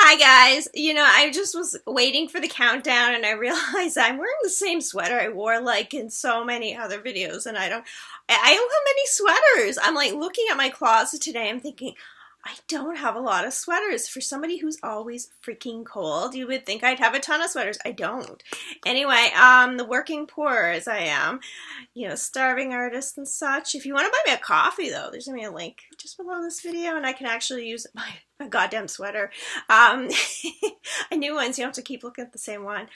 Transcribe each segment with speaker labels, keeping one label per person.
Speaker 1: Hi guys. I just was waiting for the countdown and I realized I'm wearing the same sweater I wore like in so many other videos and I don't have many sweaters. I'm like looking at my closet today. I'm thinking I don't have a lot of sweaters. For somebody who's always freaking cold, you would think I'd have a ton of sweaters. I don't. Anyway, the working poor as I am, starving artist and such. If you want to buy me a coffee, though, there's going to be a link just below this video, and I can actually use my goddamn sweater. A new ones, you don't have to keep looking at the same one.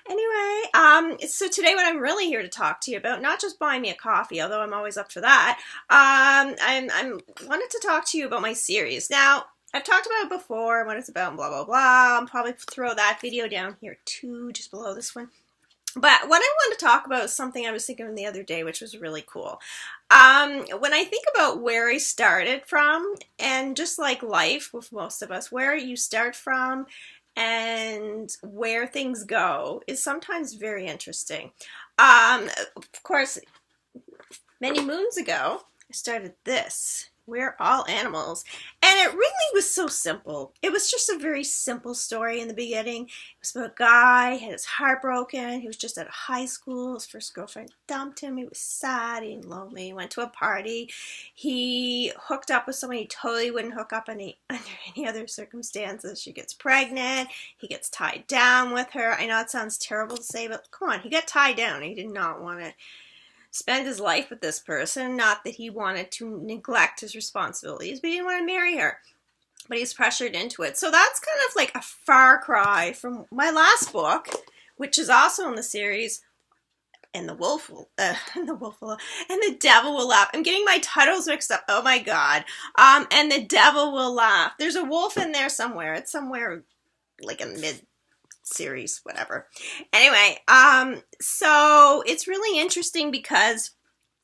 Speaker 1: Anyway, so today what I'm really here to talk to you about, not just buying me a coffee, although I'm always up for that, I'm wanted to talk to you about my series. Now, I've talked about it before, what it's about, and blah, blah, blah. I'll probably throw that video down here, too, just below this one. But what I want to talk about is something I was thinking of the other day, which was really cool. When I think about where I started from, and just like life with most of us, where you start from and where things go is sometimes very interesting. Of course, many moons ago, I started this. We're all animals. And it really was so simple. It was just a very simple story in the beginning. It was about a guy, had his heart broken. He was just out of high school. His first girlfriend dumped him. He was sad and lonely. He went to a party. He hooked up with somebody he totally wouldn't hook up under any other circumstances. She gets pregnant. He gets tied down with her. I know it sounds terrible to say, but come on. He got tied down. He did not want to spend his life with this person. Not that he wanted to neglect his responsibilities, but he didn't want to marry her. But he's pressured into it. So that's kind of like a far cry from my last book, which is also in the series, and the Devil Will Laugh. I'm getting my titles mixed up. Oh my God. And the Devil Will Laugh. There's a wolf in there somewhere. It's somewhere like in mid series, whatever. Anyway, so it's really interesting because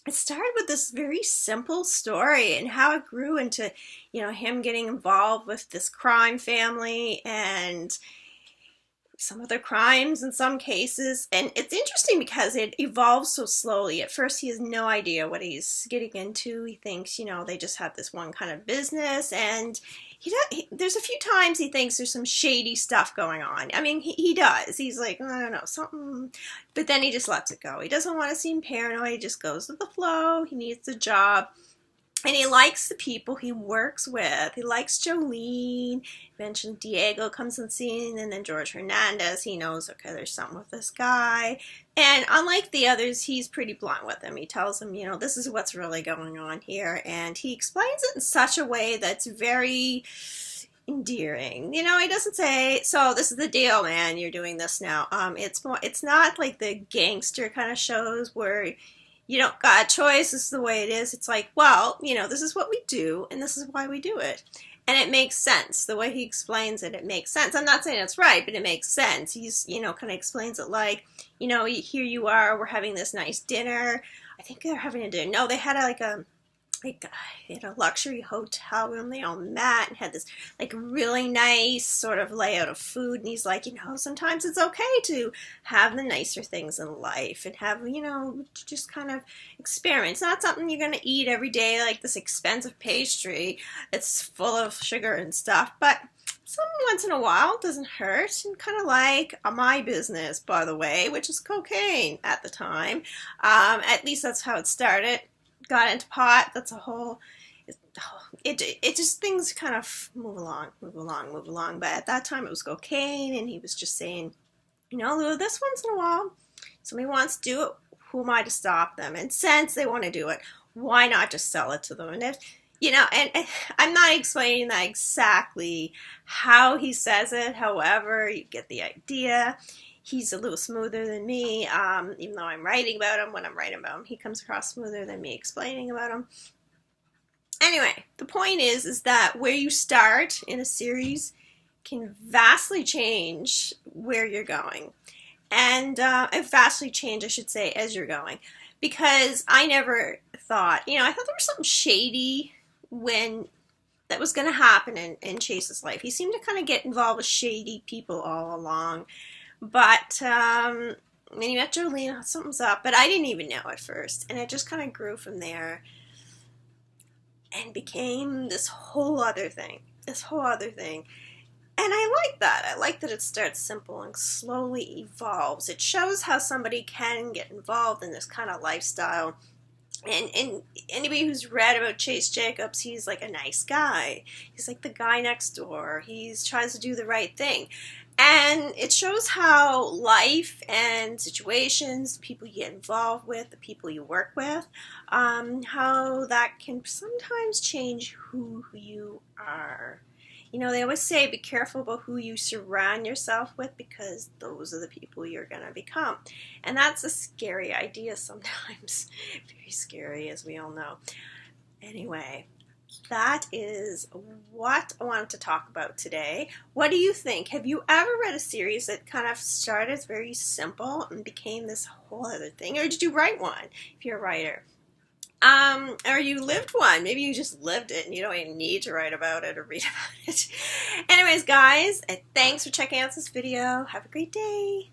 Speaker 1: it started with this very simple story and how it grew into, him getting involved with this crime family and some other crimes in some cases. And it's interesting because it evolves so slowly. At first, he has no idea what he's getting into. He thinks, they just have this one kind of business, and there's a few times he thinks there's some shady stuff going on. I mean, he does. He's like, I don't know, something. But then he just lets it go. He doesn't want to seem paranoid. He just goes with the flow. He needs a job. And he likes the people he works with. He likes Jolene. Eventually Diego comes on scene, and then George Hernandez. He knows, okay, there's something with this guy. And unlike the others, he's pretty blunt with him. He tells him, this is what's really going on here. And he explains it in such a way that's very endearing. He doesn't say, so this is the deal, man, you're doing this now. It's not like the gangster kind of shows where you don't got a choice, this is the way it is. It's like, well, this is what we do, and this is why we do it. And it makes sense. The way he explains it, it makes sense. I'm not saying it's right, but it makes sense. He's, kind of explains it like, here you are, we're having this nice dinner. I think they're having a dinner. No, they had in a luxury hotel room. They all met and had this really nice sort of layout of food. And he's like, sometimes it's okay to have the nicer things in life and have, just kind of experience. Not something you're going to eat every day, like this expensive pastry that's full of sugar and stuff. But something once in a while doesn't hurt. And kind of like my business, by the way, which is cocaine at the time. At least that's how it started. Got into pot. That's a whole. It just things kind of move along. But at that time it was cocaine, and he was just saying, this once in a while, somebody wants to do it. Who am I to stop them? And since they want to do it, why not just sell it to them? And if and I'm not explaining that exactly how he says it. However, you get the idea. He's a little smoother than me, even though I'm writing about him. When I'm writing about him, he comes across smoother than me explaining about him. Anyway, the point is that where you start in a series can vastly change where you're going. And vastly change, I should say, as you're going. Because I never thought, I thought there was something shady that was going to happen in Chase's life. He seemed to kind of get involved with shady people all along. But when you met Jolene, something's up. But I didn't even know at first. And it just kind of grew from there and became this whole other thing. And I like that. I like that it starts simple and slowly evolves. It shows how somebody can get involved in this kind of lifestyle. And anybody who's read about Chase Jacobs, he's like a nice guy. He's like the guy next door. He tries to do the right thing. And it shows how life and situations, people you get involved with, the people you work with, how that can sometimes change who you are. You know, they always say be careful about who you surround yourself with because those are the people you're going to become. And that's a scary idea sometimes. Very scary, as we all know. Anyway, that is what I wanted to talk about today. What do you think? Have you ever read a series that kind of started as very simple and became this whole other thing? Or did you write one, if you're a writer? Or you lived one. Maybe you just lived it and you don't even need to write about it or read about it. Anyways, guys, thanks for checking out this video. Have a great day.